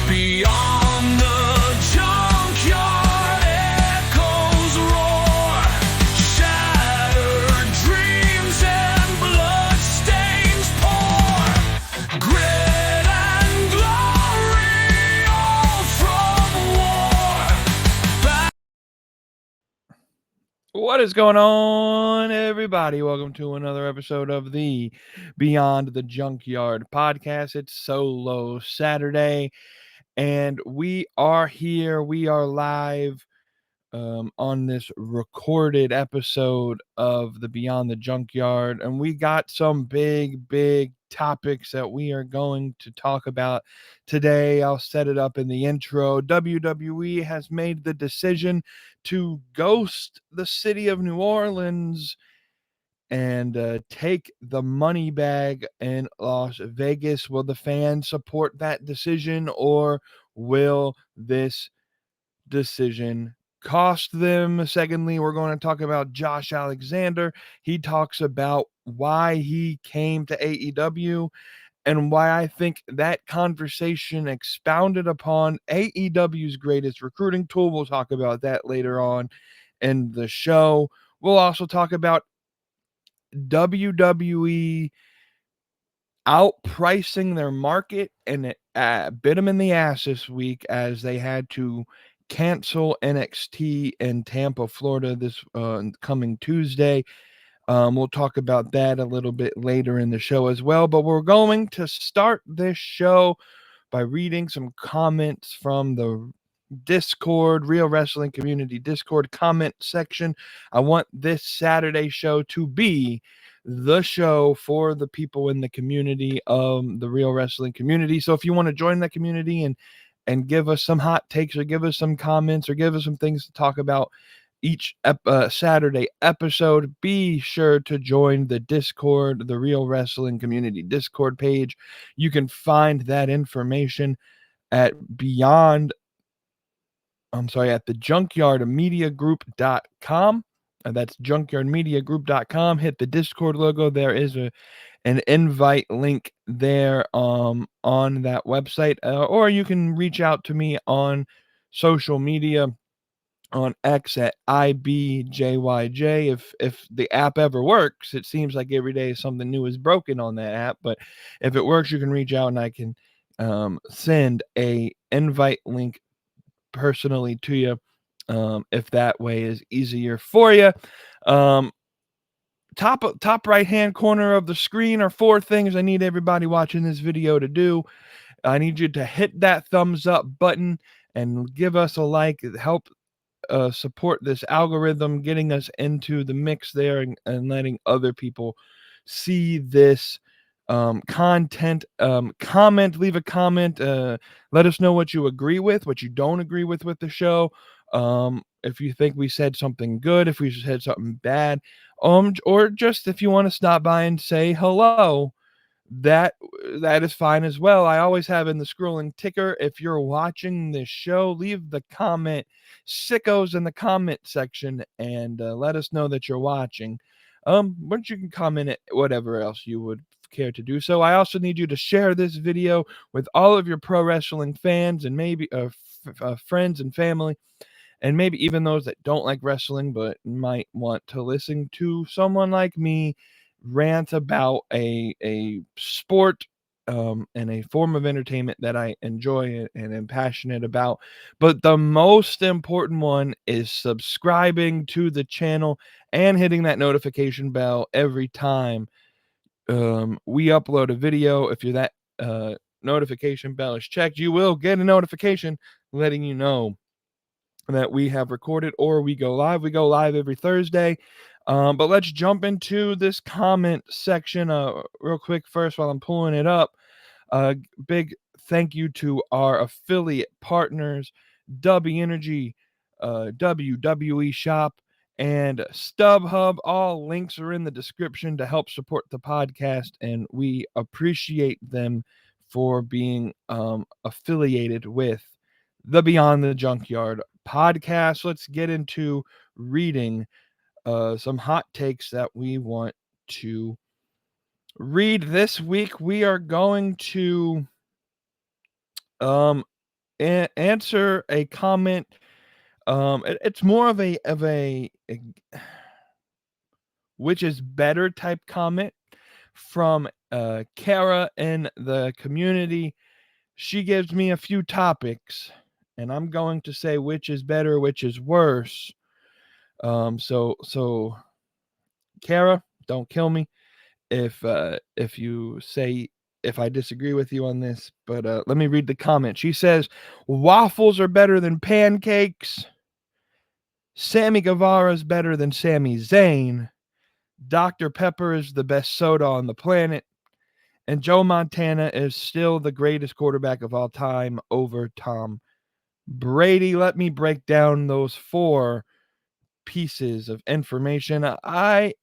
Beyond the junkyard echoes roar, shattered dreams and bloodstains pour, grit and glory all from war. What is going on, everybody? Welcome to another episode of the Beyond the Junkyard podcast. It's Solo Saturday, and we are here. We are live on this recorded episode of the Beyond the Junkyard, and we got some big topics that we are going to talk about today. I'll set it up in the intro. WWE has made the decision to ghost the city of New Orleans and take the money bag in Las Vegas. Will the fans support that decision, or will this decision cost them? Secondly, we're going to talk about Josh Alexander. He talks about why he came to AEW and why I think that conversation expounded upon AEW's greatest recruiting tool. We'll talk about that later on in the show. We'll also talk about WWE outpricing their market, and it bit them in the ass this week as they had to cancel NXT in Tampa, Florida this coming Tuesday. We'll talk about that a little bit later in the show as well, but we're going to start this show by reading some comments from the Discord, Real Wrestling Community Discord comment section. I want this Saturday show to be the show for the people in the community of the Real Wrestling community. So if you want to join that community and give us some hot takes, or give us some comments, or give us some things to talk about each Saturday episode, be sure to join the Discord, the Real Wrestling Community Discord page. You can find that information at at the junkyardmediagroup.com. That's junkyardmediagroup.com. Hit the Discord logo. There is an invite link there on that website, or you can reach out to me on social media, on X at IBJYJ. If the app ever works, it seems like every day something new is broken on that app, but if it works, you can reach out and I can send a invite link personally to you, if that way is easier for you. Top right hand corner of the screen are 4 things I need everybody watching this video to do. I need you to hit that thumbs up button and give us a like. Help support this algorithm, getting us into the mix there, and letting other people see this content. Comment, leave a comment, let us know what you agree with, what you don't agree with the show, if you think we said something good, if we said something bad, or just if you want to stop by and say hello, that is fine as well. I always have in the scrolling ticker, if you're watching this show, leave the comment sickos in the comment section and let us know that you're watching. But you can comment it, whatever else you would care to do so. I also need you to share this video with all of your pro wrestling fans, and maybe friends and family, and maybe even those that don't like wrestling but might want to listen to someone like me rant about a sport and a form of entertainment that I enjoy and am passionate about. But the most important one is subscribing to the channel and hitting that notification bell every time we upload a video. If you're that notification bell is checked, you will get a notification letting you know that we have recorded or we go live. We go live every Thursday. But let's jump into this comment section real quick first while I'm pulling it up. Big thank you to our affiliate partners, W Energy, WWE Shop, and StubHub. All links are in the description to help support the podcast, and we appreciate them for being affiliated with the Beyond the Junkyard podcast. Let's get into reading some hot takes that we want to read this week. We are going to answer a comment. It's more of a which is better type comment from Kara in the community. She gives me a few topics, and I'm going to say which is better, which is worse. So Kara, don't kill me if you say if I disagree with you on this, but let me read the comment. She says waffles are better than pancakes. Sammy Guevara is better than Sami Zayn. Dr. Pepper is the best soda on the planet. And Joe Montana is still the greatest quarterback of all time over Tom Brady. Let me break down those 4 pieces of information. I,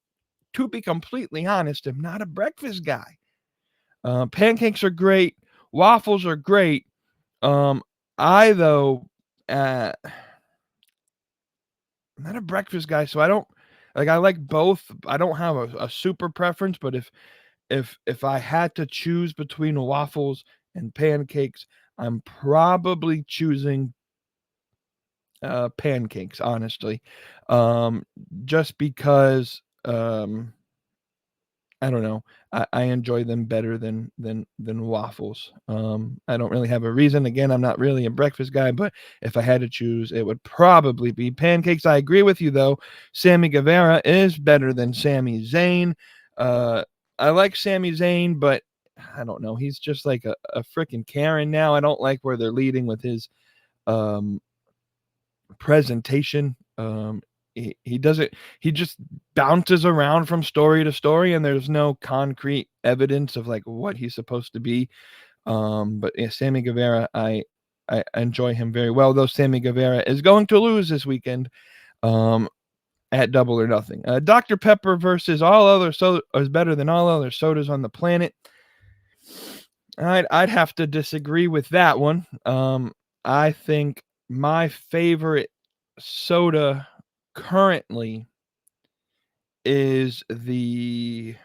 to be completely honest, am not a breakfast guy. Pancakes are great. Waffles are great. I, though, I'm not a breakfast guy, so I don't like. I like both. I don't have a super preference, but if I had to choose between waffles and pancakes, I'm probably choosing pancakes, honestly. Just because I don't know. I enjoy them better than waffles. I don't really have a reason. Again, I'm not really a breakfast guy, but if I had to choose, it would probably be pancakes. I agree with you though. Sammy Guevara is better than Sami Zayn. I like Sami Zayn, but I don't know. He's just like a freaking Karen now. I don't like where they're leading with his presentation. He doesn't, he just bounces around from story to story, and there's no concrete evidence of like what he's supposed to be. But yeah, Sammy Guevara, I enjoy him very well, though Sammy Guevara is going to lose this weekend at Double or Nothing. Dr. Pepper versus all other soda is better than all other sodas on the planet. I'd have to disagree with that one. I think my favorite soda currently is I'd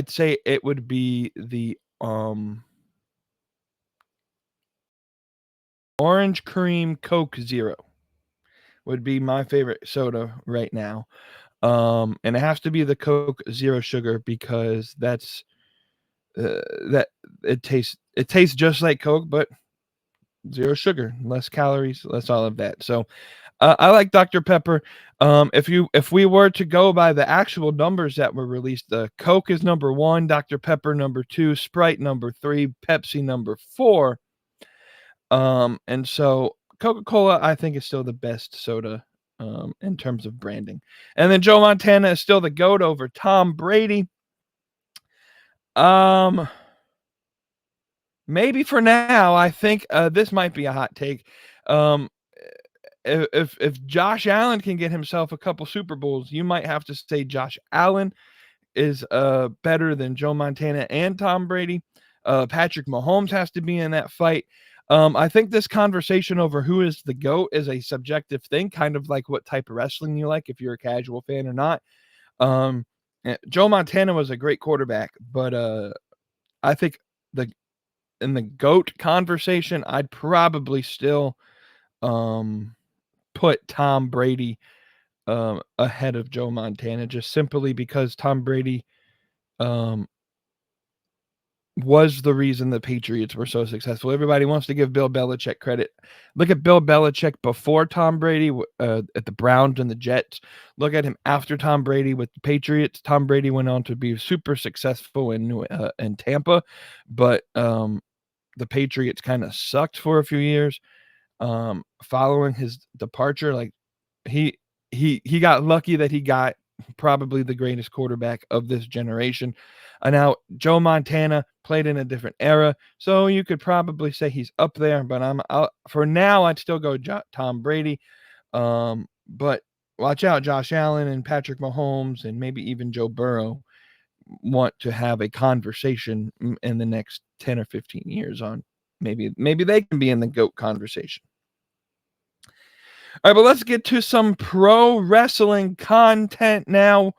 say it would be the orange cream Coke Zero would be my favorite soda right now. And it has to be the Coke Zero Sugar because that's that it tastes just like Coke, but zero sugar, less calories, less all of that. So I like Dr. Pepper. If we were to go by the actual numbers that were released, Coke is number 1, Dr. Pepper number 2, Sprite number 3, Pepsi number 4. And so Coca-Cola, I think, is still the best soda in terms of branding. And then Joe Montana is still the GOAT over Tom Brady. Maybe for now, I think this might be a hot take. If Josh Allen can get himself a couple Super Bowls, you might have to say Josh Allen is better than Joe Montana and Tom Brady. Patrick Mahomes has to be in that fight. I think this conversation over who is the GOAT is a subjective thing, kind of like what type of wrestling you like, if you're a casual fan or not. Joe Montana was a great quarterback, but I think in the GOAT conversation, I'd probably still put Tom Brady ahead of Joe Montana, just simply because Tom Brady was the reason the Patriots were so successful. Everybody wants to give Bill Belichick credit. Look at Bill Belichick before Tom Brady at the Browns and the Jets. Look at him after Tom Brady with the Patriots. Tom Brady went on to be super successful in Tampa, but the Patriots kind of sucked for a few years following his departure. Like he got lucky that he got probably the greatest quarterback of this generation. Now Joe Montana played in a different era, so you could probably say he's up there, but for now I'd still go Tom Brady. But watch out, Josh Allen and Patrick Mahomes and maybe even Joe Burrow want to have a conversation in the next 10 or 15 years on maybe they can be in the GOAT conversation. All right, but let's get to some pro wrestling content now.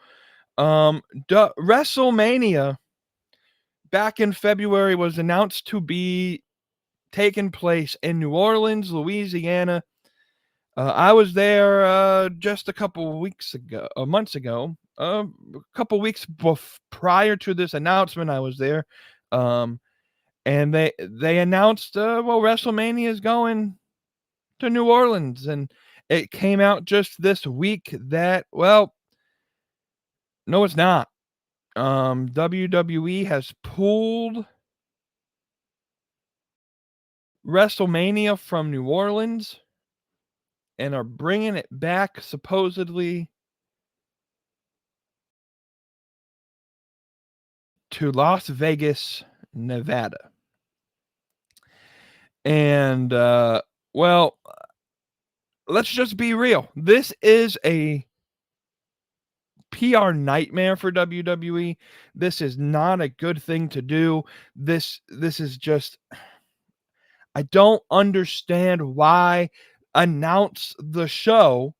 WrestleMania back in February was announced to be taking place in New Orleans, Louisiana. I was there just a couple months ago. A couple weeks prior to this announcement, I was there, and they announced, well, WrestleMania is going to New Orleans, and it came out just this week that, well, no, it's not. WWE has pulled WrestleMania from New Orleans and are bringing it back supposedly to Las Vegas, Nevada. And well, let's just be real. This is a PR nightmare for WWE. This is not a good thing to do. This is just, I don't understand why announce the show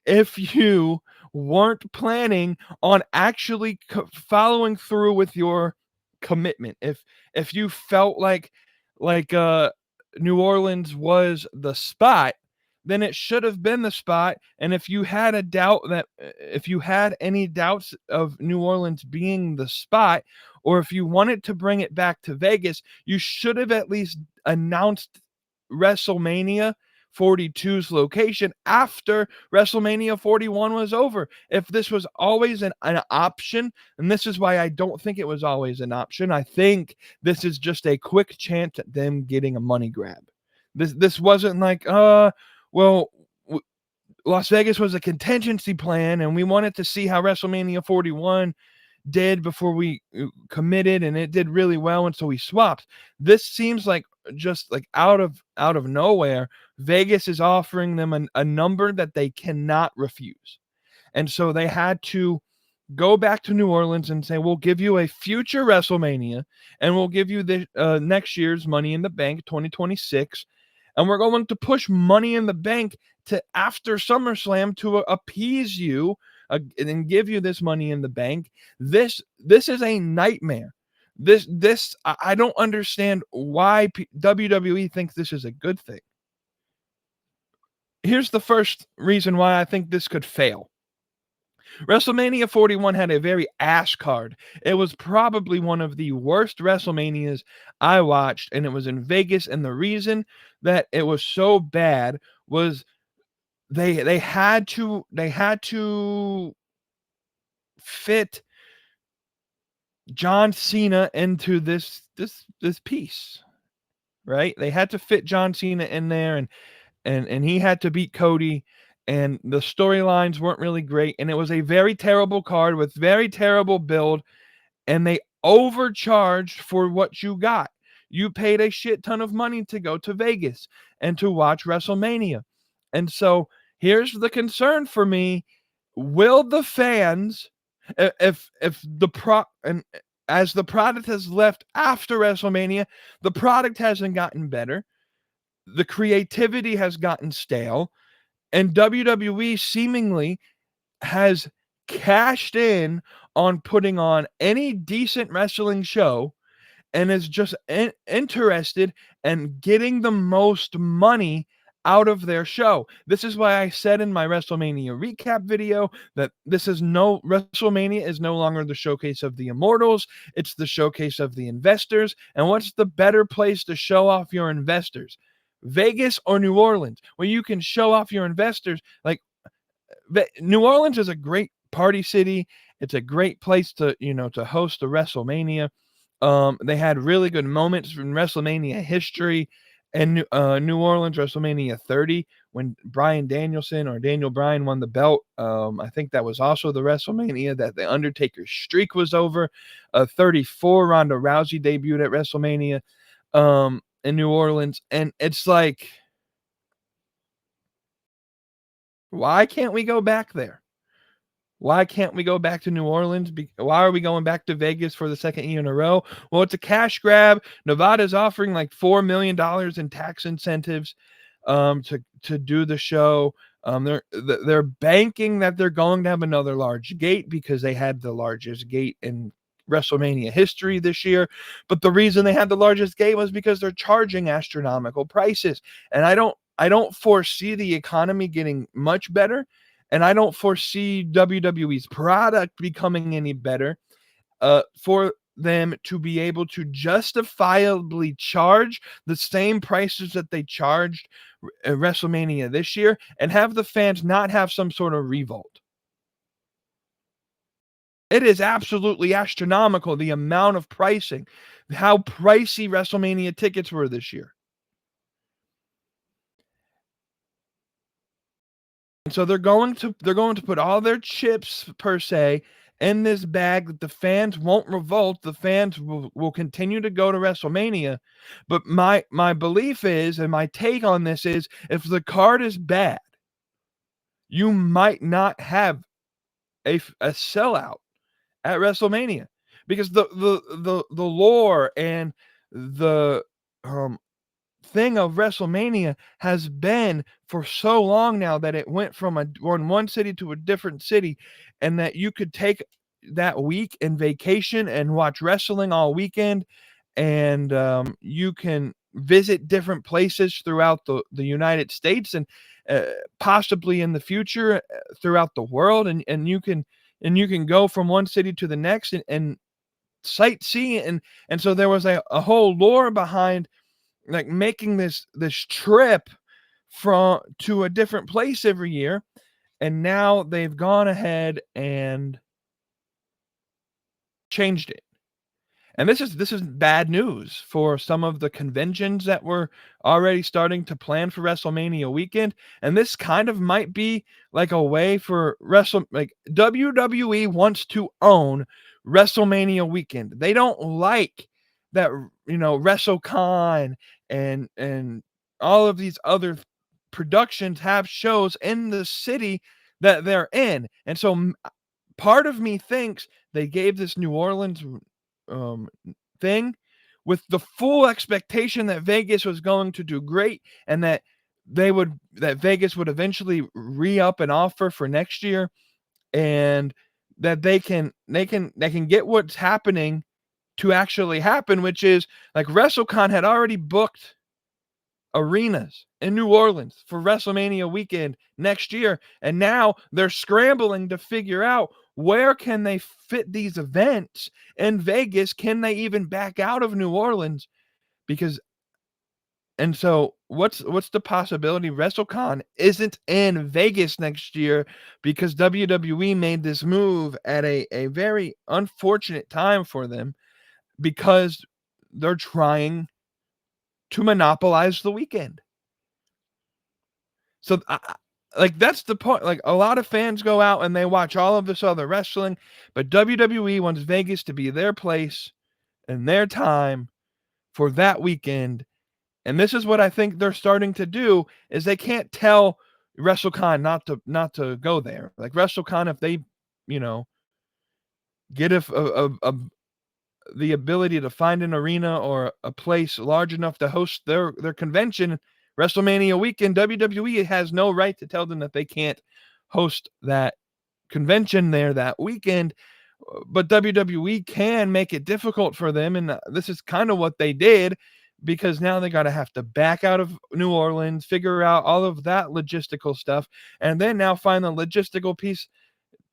if you weren't planning on actually following through with your commitment. If you felt like New Orleans was the spot, then it should have been the spot. And if you had any doubts of New Orleans being the spot, or if you wanted to bring it back to Vegas, you should have at least announced WrestleMania 42's location after WrestleMania 41 was over. If this was always an option, and this is why I don't think it was always an option, I think this is just a quick chance at them getting a money grab. This wasn't like, well, Las Vegas was a contingency plan, and we wanted to see how WrestleMania 41 did before we committed, and it did really well, and so we swapped. This seems like just like out of nowhere, Vegas is offering them a number that they cannot refuse. And so they had to go back to New Orleans and say, we'll give you a future WrestleMania, and we'll give you the next year's Money in the Bank 2026, and we're going to push Money in the Bank to after SummerSlam to appease you and give you this Money in the Bank. This is a nightmare. I don't understand why WWE thinks this is a good thing. Here's the first reason why I think this could fail. WrestleMania 41 had a very ass card. It was probably one of the worst WrestleManias I watched, and it was in Vegas. And the reason that it was so bad was they had to fit John Cena into this piece, right? They had to fit John Cena in there, and he had to beat Cody, and the storylines weren't really great, and it was a very terrible card with very terrible build, and they overcharged for what you got. You paid a shit ton of money to go to Vegas and to watch WrestleMania. And so here's the concern for me. Will the fans, as the product has left after WrestleMania, the product hasn't gotten better. The creativity has gotten stale, and WWE seemingly has cashed in on putting on any decent wrestling show and is just interested in getting the most money out of their show. This is why I said in my WrestleMania recap video that WrestleMania is no longer the showcase of the immortals, it's the showcase of the investors. And what's the better place to show off your investors? Vegas or New Orleans, where you can show off your investors. Like, New Orleans is a great party city. It's a great place to host a WrestleMania. They had really good moments in WrestleMania history, and New Orleans WrestleMania 30 when Daniel Bryan won the belt. I think that was also the WrestleMania that the Undertaker's streak was over. 34 Ronda Rousey debuted at WrestleMania in New Orleans, and it's like, why can't we go back there? Why can't we go back to New Orleans? Why are we going back to Vegas for the second year in a row? Well, it's a cash grab. Nevada's offering like $4 million in tax incentives to do the show. They're banking that they're going to have another large gate because they had the largest gate in WrestleMania history this year. But the reason they had the largest gate was because they're charging astronomical prices. And I don't foresee the economy getting much better. And I don't foresee WWE's product becoming any better for them to be able to justifiably charge the same prices that they charged WrestleMania this year and have the fans not have some sort of revolt. It is absolutely astronomical, the amount of pricing, how pricey WrestleMania tickets were this year. And so they're going to put all their chips per se in this bag that the fans won't revolt. The fans will continue to go to WrestleMania. But my belief is, and my take on this is, if the card is bad, you might not have a sellout at WrestleMania, because the lore and the thing of WrestleMania has been for so long now that it went from one city to a different city, and that you could take that week in vacation and watch wrestling all weekend, and you can visit different places throughout the United States, and possibly in the future throughout the world, and you can go from one city to the next and sightsee, and so there was a whole lore behind like making this trip to a different place every year. And now they've gone ahead and changed it. And this is bad news for some of the conventions that were already starting to plan for WrestleMania weekend. And this kind of might be like a way for WWE wants to own WrestleMania weekend. They don't like that, WrestleCon and all of these other productions have shows in the city that they're in. And so part of me thinks they gave this New Orleans thing with the full expectation that Vegas was going to do great, and that Vegas would eventually re-up an offer for next year, and that they can get what's happening to actually happen, which is like WrestleCon had already booked arenas in New Orleans for WrestleMania weekend next year, and now they're scrambling to figure out where can they fit these events in Vegas. Can they even back out of New Orleans? And so what's the possibility WrestleCon isn't in Vegas next year, because WWE made this move at a very unfortunate time for them, because they're trying to monopolize the weekend. So like that's the point. Like a lot of fans go out and they watch all of this other wrestling, but WWE wants Vegas to be their place and their time for that weekend. And this is what I think they're starting to do, is they can't tell WrestleCon not to go there. Like WrestleCon, if they, get the ability to find an arena or a place large enough to host their convention, WrestleMania weekend, WWE has no right to tell them that they can't host that convention there that weekend. But WWE can make it difficult for them, and this is kind of what they did, because now they got to have to back out of New Orleans, figure out all of that logistical stuff, and then now find the logistical piece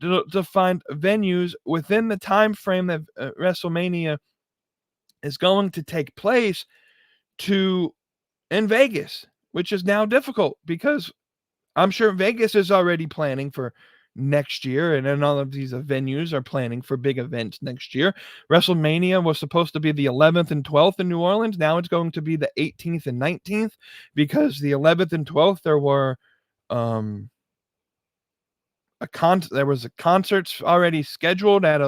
to find venues within the time frame that WrestleMania is going to take place in Vegas, which is now difficult, because I'm sure Vegas is already planning for next year, and then all of these venues are planning for big events next year. WrestleMania was supposed to be the 11th and 12th in New Orleans. Now it's going to be the 18th and 19th, because the 11th and 12th there were there was a concerts already scheduled at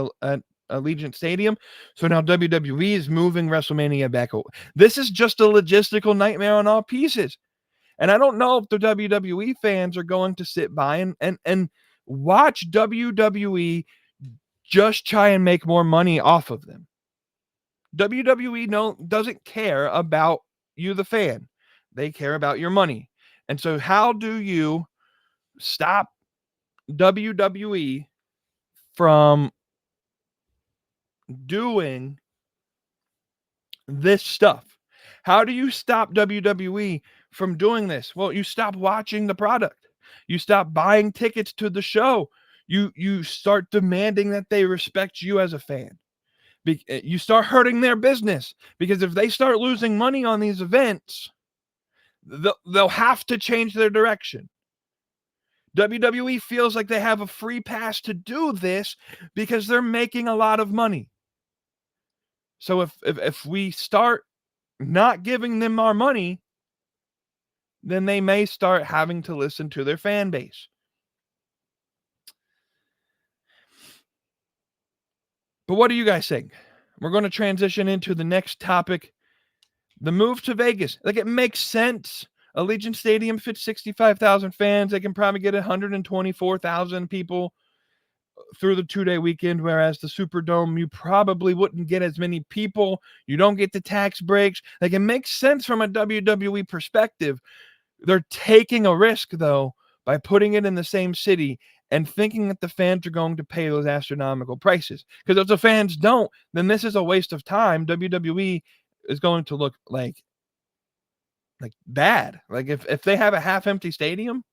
Allegiant Stadium. So now WWE is moving WrestleMania back over. This is just a logistical nightmare on all pieces. And I don't know if the WWE fans are going to sit by and watch WWE just try and make more money off of them. WWE doesn't care about you, the fan. They care about your money. And so how do you stop WWE from doing this stuff? How do you stop WWE from doing this? Well, you stop watching the product. You stop buying tickets to the show. You start demanding that they respect you as a fan. You start hurting their business, because if they start losing money on these events, they'll have to change their direction. WWE feels like they have a free pass to do this because they're making a lot of money. So if we start not giving them our money, then they may start having to listen to their fan base. But what do you guys think? We're going to transition into the next topic, the move to Vegas. Like, it makes sense. Allegiant Stadium fits 65,000 fans. They can probably get 124,000 people through the 2-day weekend, whereas the Superdome, you probably wouldn't get as many people. You don't get the tax breaks. Like, it makes sense from a WWE perspective. They're taking a risk, though, by putting it in the same city and thinking that the fans are going to pay those astronomical prices. Because if the fans don't, then this is a waste of time. WWE is going to look like bad. Like, if they have a half-empty stadium,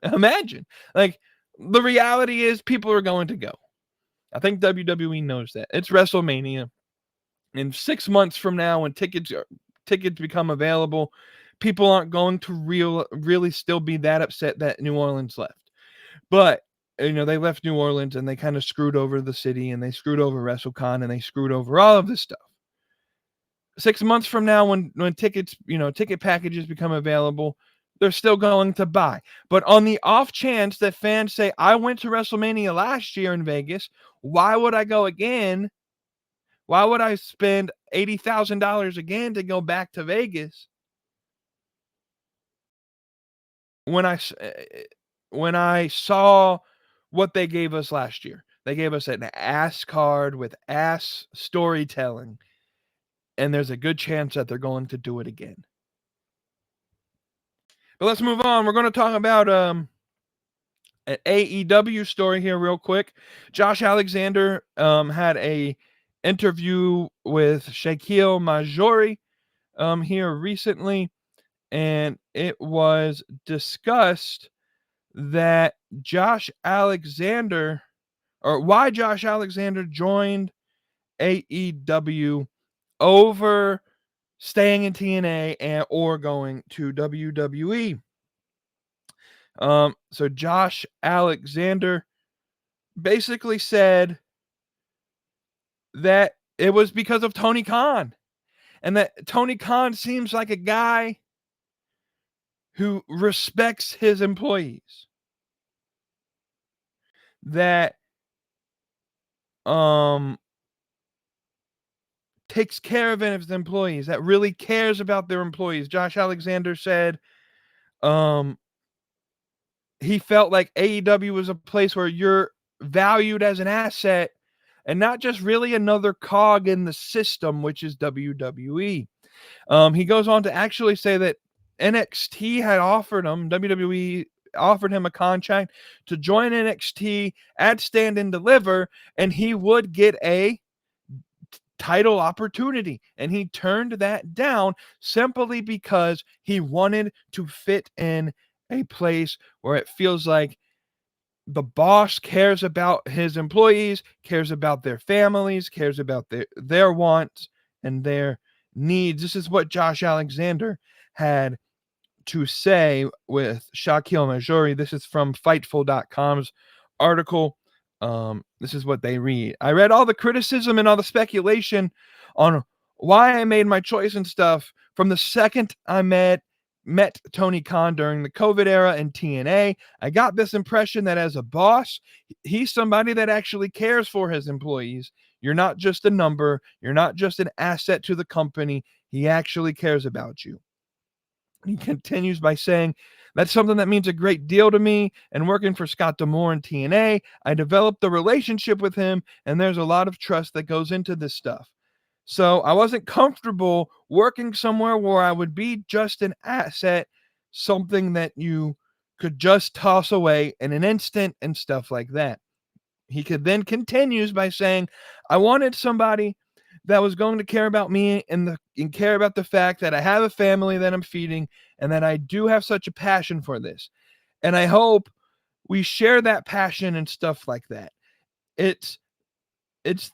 imagine. Like, the reality is people are going to go. I think WWE knows that. It's WrestleMania. In 6 months from now, when tickets become available, people aren't going to really still be that upset that New Orleans left. But, they left New Orleans and they kind of screwed over the city, and they screwed over WrestleCon, and they screwed over all of this stuff. 6 months from now, when tickets, ticket packages become available, they're still going to buy. But on the off chance that fans say, I went to WrestleMania last year in Vegas, why would I go again? Why would I spend $80,000 again to go back to Vegas when I saw what they gave us last year? They gave us an ass card with ass storytelling, and there's a good chance that they're going to do it again. But let's move on. We're going to talk about an AEW story here real quick. Josh Alexander had a interview with Shaquille Majori here recently, and it was discussed that why Josh Alexander joined AEW over staying in TNA or going to WWE. So Josh Alexander basically said that it was because of Tony Khan, and that Tony Khan seems like a guy who respects his employees, that takes care of his employees, that really cares about their employees. Josh Alexander said he felt like AEW was a place where you're valued as an asset and not just really another cog in the system, which is WWE. He goes on to actually say that NXT had offered him, WWE offered him a contract to join NXT at Stand and Deliver, and he would get a title opportunity, and he turned that down simply because he wanted to fit in a place where it feels like the boss cares about his employees, cares about their families, cares about their wants and their needs. This is what Josh Alexander had to say with Shaquille Majori. This is from Fightful.com's article. This is what they read. I read all the criticism and all the speculation on why I made my choice and stuff from the second I met Tony Khan during the COVID era in TNA. I got this impression that as a boss, he's somebody that actually cares for his employees. You're not just a number. You're not just an asset to the company. He actually cares about you. He continues by saying, that's something that means a great deal to me. And working for Scott D'Amore in TNA, I developed a relationship with him, and there's a lot of trust that goes into this stuff. So I wasn't comfortable working somewhere where I would be just an asset, something that you could just toss away in an instant and stuff like that. He could then continues by saying, I wanted somebody that was going to care about me and care about the fact that I have a family that I'm feeding and that I do have such a passion for this. And I hope we share that passion and stuff like that. It's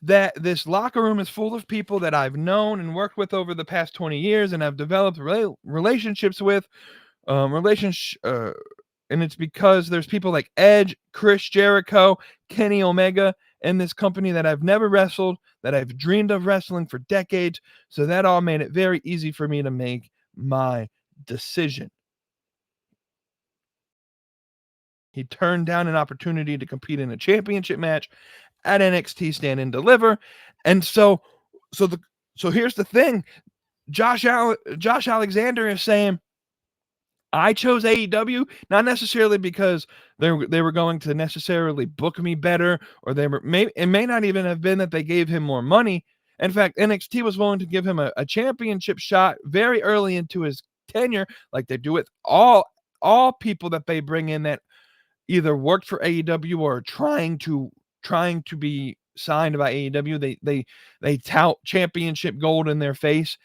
that this locker room is full of people that I've known and worked with over the past 20 years and I've developed relationships with, and it's because there's people like Edge, Chris Jericho, Kenny Omega in this company that I've never wrestled, that I've dreamed of wrestling for decades. So that all made it very easy for me to make my decision. He turned down an opportunity to compete in a championship match at NXT Stand and Deliver. And so here's the thing. Josh Alexander is saying, I chose AEW not necessarily because they were going to necessarily book me better, or it may not even have been that they gave him more money. In fact, NXT was willing to give him a championship shot very early into his tenure, like they do with all people that they bring in that either worked for AEW or trying to be signed by AEW. They tout championship gold in their face.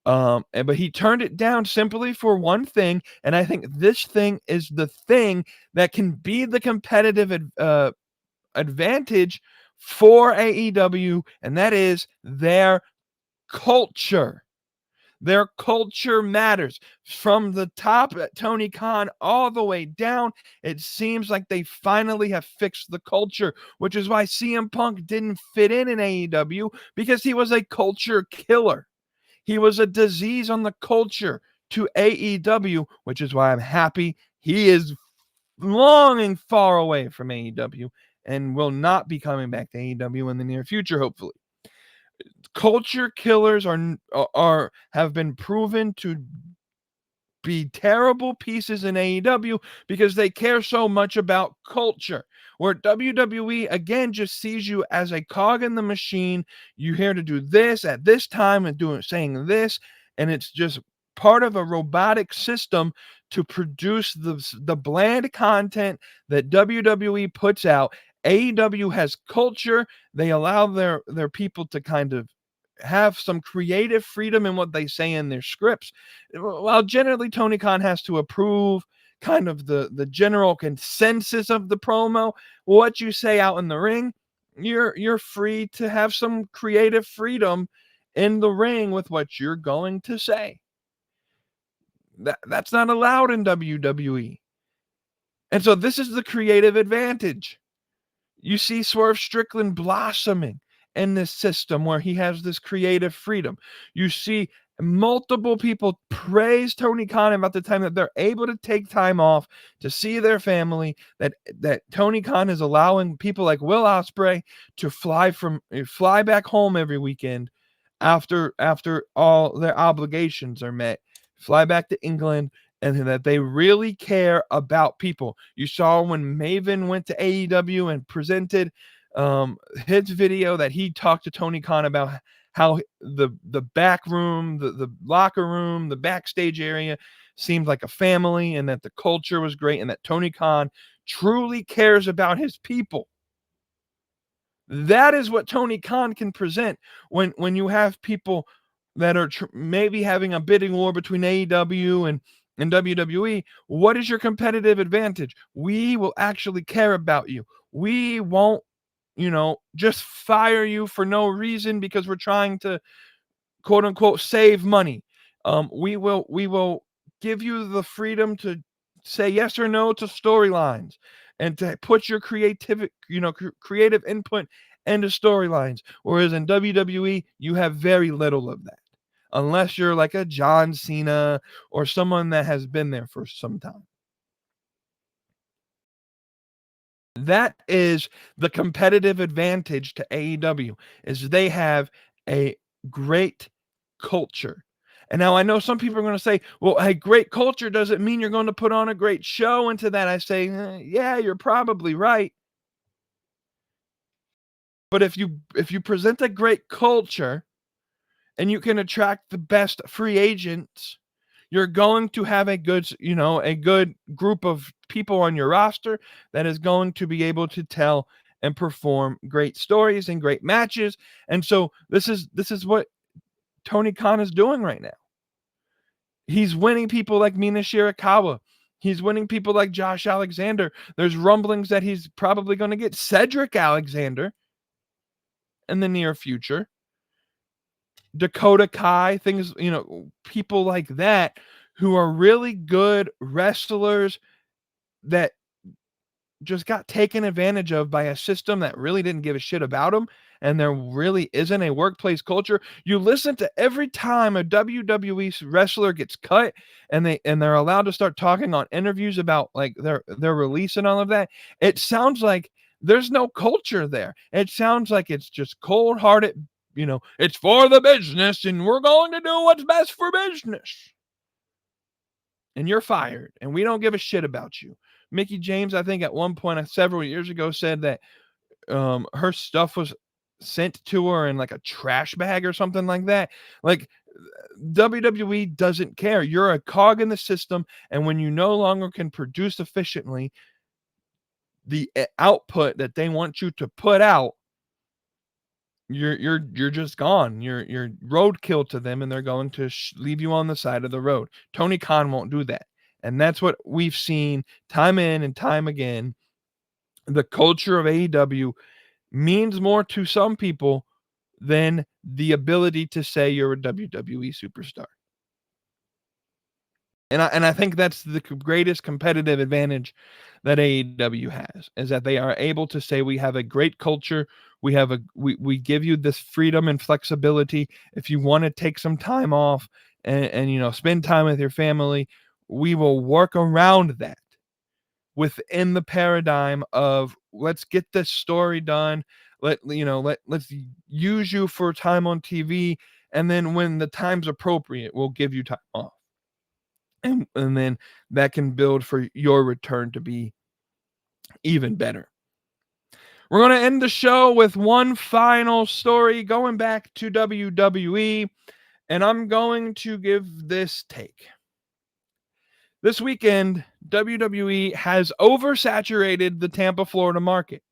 But he turned it down simply for one thing, and I think this thing is the thing that can be the competitive advantage for AEW, and that is their culture. Their culture matters. From the top at Tony Khan all the way down, it seems like they finally have fixed the culture, which is why CM Punk didn't fit in AEW, because he was a culture killer. He was a disease on the culture to AEW, which is why I'm happy he is longing far away from AEW and will not be coming back to AEW in the near future, hopefully. Culture killers have been proven to be terrible pieces in AEW because they care so much about culture. Where WWE, again, just sees you as a cog in the machine. You're here to do this at this time and saying this, and it's just part of a robotic system to produce the bland content that WWE puts out. AEW has culture. They allow their people to kind of have some creative freedom in what they say in their scripts. While generally Tony Khan has to approve kind of the general consensus of the promo, what you say out in the ring, you're free to have some creative freedom in the ring with what you're going to say. That's not allowed in WWE. And so this is the creative advantage. You see Swerve Strickland blossoming in this system where he has this creative freedom. You see multiple people praise Tony Khan about the time that they're able to take time off to see their family, that Tony Khan is allowing people like Will Ospreay to fly back home every weekend after all their obligations are met, fly back to England, and that they really care about people. You saw when Maven went to AEW and presented his video that he talked to Tony Khan about how the back room, the locker room, the backstage area seemed like a family, and that the culture was great, and that Tony Khan truly cares about his people. That is what Tony Khan can present when you have people that are maybe having a bidding war between AEW and WWE. What is your competitive advantage? We will actually care about you. We won't, just fire you for no reason because we're trying to, quote unquote, save money. We will give you the freedom to say yes or no to storylines and to put your creative input into storylines. Whereas in WWE, you have very little of that, unless you're like a John Cena or someone that has been there for some time. That is the competitive advantage to AEW, is they have a great culture. And now I know some people are going to say, well, a great culture doesn't mean you're going to put on a great show. And to that I say, yeah, you're probably right. But if you present a great culture and you can attract the best free agents, you're going to have a good group of people on your roster that is going to be able to tell and perform great stories and great matches. And so this is what Tony Khan is doing right now. He's winning people like Mina Shirakawa. He's winning people like Josh Alexander. There's rumblings that he's probably going to get Cedric Alexander in the near future. Dakota Kai, things, people like that who are really good wrestlers that just got taken advantage of by a system that really didn't give a shit about them, and there really isn't a workplace culture. You listen to every time a WWE wrestler gets cut and they're allowed to start talking on interviews about like their release and all of that, it sounds like there's no culture there. It sounds like it's just cold-hearted, it's for the business and we're going to do what's best for business. And you're fired and we don't give a shit about you. Mickie James, I think at one point several years ago, said that her stuff was sent to her in like a trash bag or something like that. Like, WWE doesn't care. You're a cog in the system, and when you no longer can produce efficiently the output that they want you to put out, you're just gone. You're roadkill to them, and they're going to leave you on the side of the road. Tony Khan won't do that. And that's what we've seen time in and time again. The culture of AEW means more to some people than the ability to say you're a WWE superstar. And I think that's the greatest competitive advantage that AEW has, is that they are able to say we have a great culture. We we give you this freedom and flexibility. If you want to take some time off and spend time with your family, we will work around that within the paradigm of let's get this story done. Let's use you for time on TV, and then when the time's appropriate, we'll give you time off. And then that can build for your return to be even better. We're going to end the show with one final story going back to WWE, and I'm going to give this take. This weekend, WWE has oversaturated the Tampa, Florida market.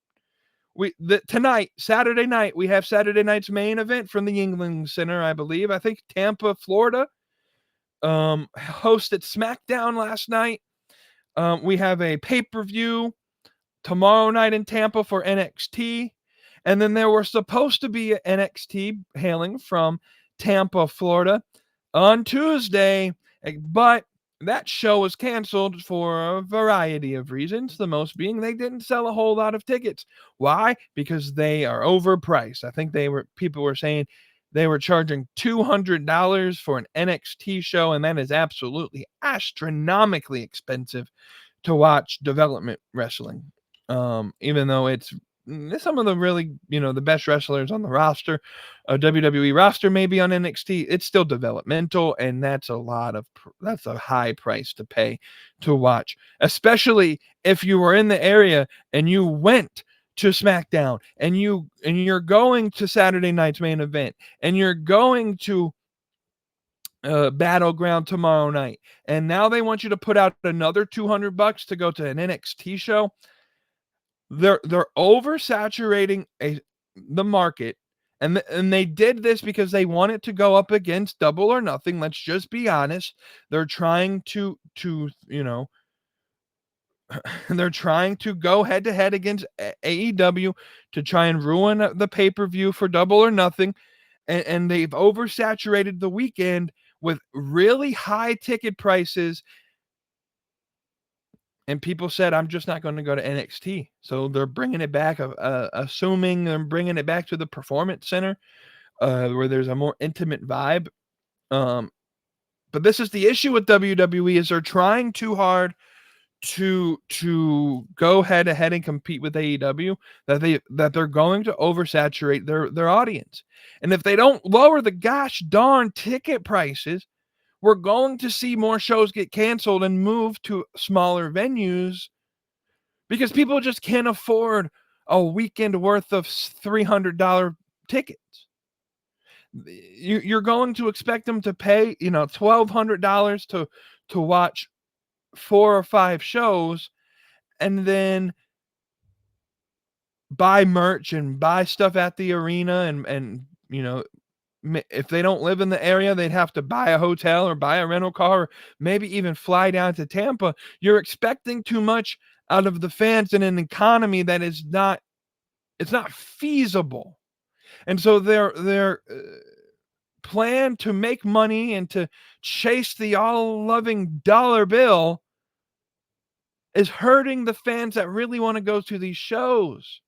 Tonight, Saturday night, we have Saturday night's main event from the Yuengling Center, I believe. I think Tampa, Florida, hosted SmackDown last night. We have a pay-per-view tomorrow night in Tampa for NXT. And then there was supposed to be an NXT hailing from Tampa, Florida on Tuesday, but that show was canceled for a variety of reasons, the most being they didn't sell a whole lot of tickets. Why? Because they are overpriced. I think people were saying they were charging $200 for an NXT show, and that is absolutely astronomically expensive to watch development wrestling. Even though it's some of the really, the best wrestlers on the roster, WWE roster, maybe on NXT, it's still developmental, and that's a high price to pay to watch, especially if you were in the area and you went to SmackDown and you're going to Saturday night's main event and you're going to Battleground tomorrow night, and now they want you to put out another $200 to go to an NXT show. They're oversaturating the market, and they did this because they want it to go up against Double or Nothing. Let's just be honest. They're trying to they're trying to go head to head against AEW to try and ruin the pay-per-view for Double or Nothing, and they've oversaturated the weekend with really high ticket prices. And people said, I'm just not going to go to NXT. So they're bringing it back, assuming they're bringing it back to the Performance Center, where there's a more intimate vibe. But this is the issue with WWE, is they're trying too hard to go head to head and compete with AEW, that they're going to oversaturate their audience. And if they don't lower the gosh darn ticket prices, we're going to see more shows get canceled and move to smaller venues because people just can't afford a weekend worth of $300 tickets. You're going to expect them to pay, $1,200 to watch 4 or 5 shows, and then buy merch and buy stuff at the arena, and you know, if they don't live in the area, they'd have to buy a hotel or buy a rental car, or maybe even fly down to Tampa. You're expecting too much out of the fans in an economy that is not, it's not feasible. And so their plan to make money and to chase the all-loving dollar bill is hurting the fans that really want to go to these shows.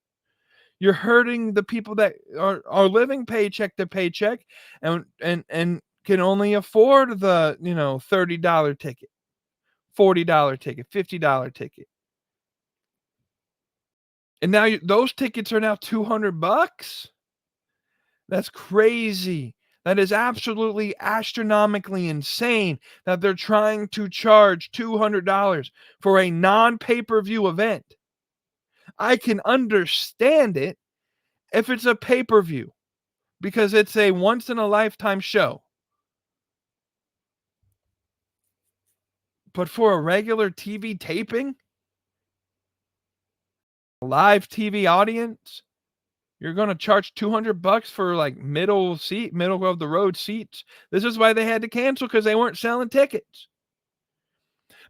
You're hurting the people that are living paycheck to paycheck and can only afford the, you know, $30 ticket, $40 ticket, $50 ticket. And now those tickets are now $200. That's crazy. That is absolutely astronomically insane that they're trying to charge $200 for a non-pay-per-view event. I can understand it if it's a pay-per-view, because it's a once-in-a-lifetime show. But for a regular TV taping, live TV audience, you're going to charge $200 for like middle of the road seats. This is why they had to cancel, because they weren't selling tickets.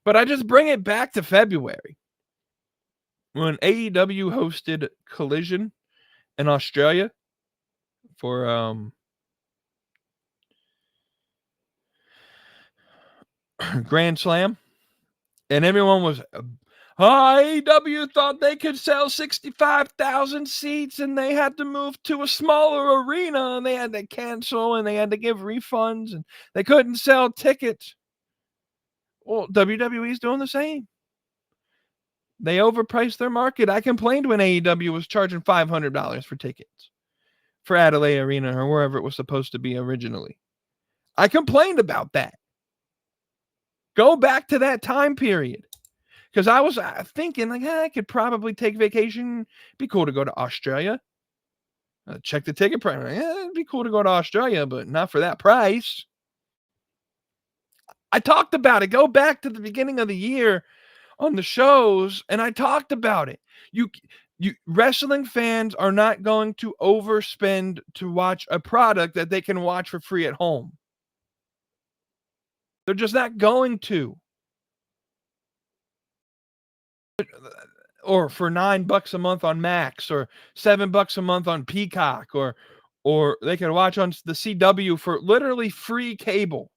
But I just bring it back to February when AEW hosted Collision in Australia for Grand Slam, and everyone was, AEW thought they could sell 65,000 seats and they had to move to a smaller arena, and they had to cancel and they had to give refunds and they couldn't sell tickets. Well, WWE's doing the same. They overpriced their market. I complained when AEW was charging $500 for tickets for Adelaide Arena or wherever it was supposed to be originally. I complained about that. Go back to that time period. Because I was thinking, like, I could probably take vacation. Be cool to go to Australia. Check the ticket price. It'd be cool to go to Australia, but not for that price. I talked about it. Go back to the beginning of the year on the shows, and I talked about it. You wrestling fans are not going to overspend to watch a product that they can watch for free at home. They're just not going to. Or for $9 a month on Max, or $7 a month on Peacock, or they can watch on the CW for literally free cable.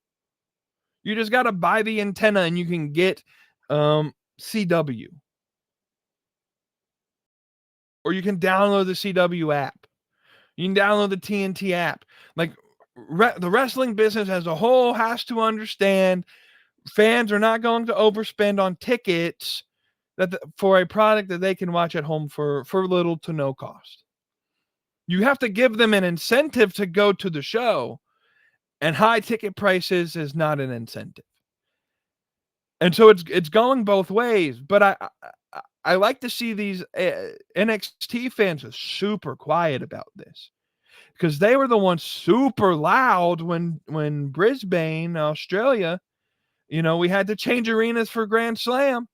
You just got to buy the antenna and you can get CW. Or you can download the CW app. You can download the TNT app. Like, the wrestling business as a whole has to understand fans are not going to overspend on tickets for a product that they can watch at home for little to no cost. You have to give them an incentive to go to the show, and high ticket prices is not an incentive. And so it's going both ways. But I like to see these NXT fans are super quiet about this, because they were the ones super loud when Brisbane, Australia, you know, we had to change arenas for Grand Slam.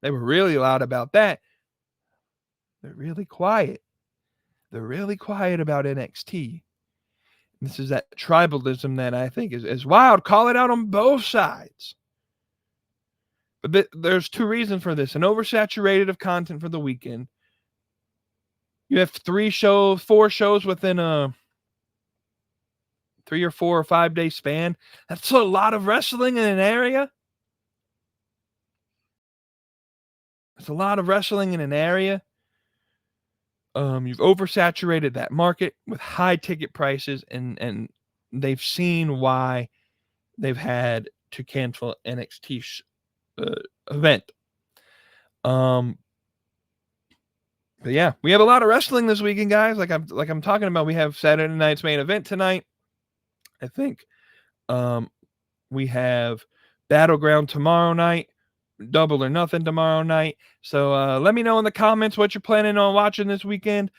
They were really loud about that. They're really quiet. They're really quiet about NXT. This is that tribalism that I think is wild. Call it out on both sides. But there's two reasons for this. An oversaturated of content for the weekend. You have 4 shows within a 3 or 4 or 5 day span. That's a lot of wrestling in an area. It's a lot of wrestling in an area. You've oversaturated that market with high ticket prices, and they've seen why they've had to cancel NXT event. But yeah, we have a lot of wrestling this weekend, guys. Like I'm talking about, we have Saturday night's main event tonight. I think we have Battleground tomorrow night, Double or Nothing tomorrow night. So let me know in the comments what you're planning on watching this weekend.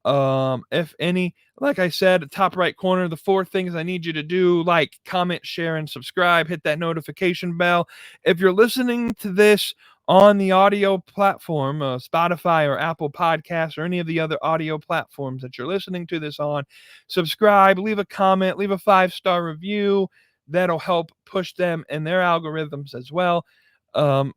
If any, like I said, top right corner, the 4 things I need you to do: like, comment, share, and subscribe. Hit that notification bell. If you're listening to this on the audio platform, Spotify or Apple Podcasts or any of the other audio platforms that you're listening to this on. Subscribe, leave a comment, leave a 5-star review. That'll help push them and their algorithms as well. I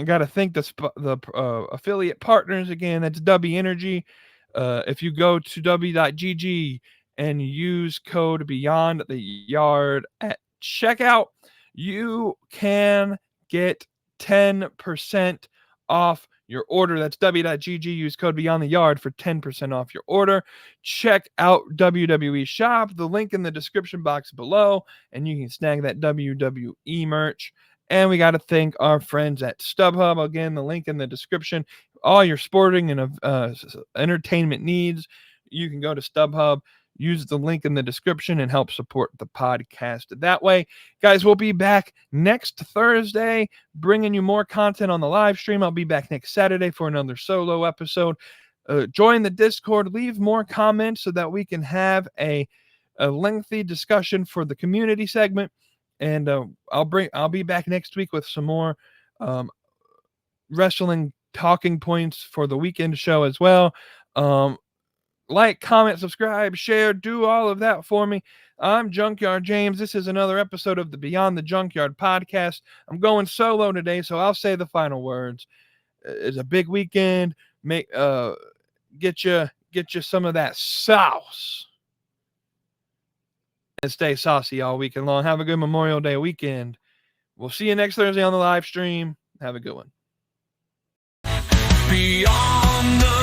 got to thank the affiliate partners again. That's W Energy. If you go to w.gg and use code Beyond the Yard at checkout, you can get 10% off your order. That's w.gg. Use code Beyond the Yard for 10% off your order. Check out WWE Shop. The link in the description box below, and you can snag that WWE merch. And we got to thank our friends at StubHub. Again, the link in the description. All your sporting and entertainment needs, you can go to StubHub, use the link in the description, and help support the podcast that way. Guys, we'll be back next Thursday, bringing you more content on the live stream. I'll be back next Saturday for another solo episode. Join the Discord. Leave more comments so that we can have a lengthy discussion for the community segment. And I'll be back next week with some more wrestling talking points for the weekend show as well. Like, comment, subscribe, share, do all of that for me. I'm Junkyard James. This is another episode of the Beyond the Junkyard podcast. I'm going solo today, so I'll say the final words. It's a big weekend. Get you some of that sauce. And stay saucy all weekend long. Have a good Memorial Day weekend. We'll see you next Thursday on the live stream. Have a good one. Beyond the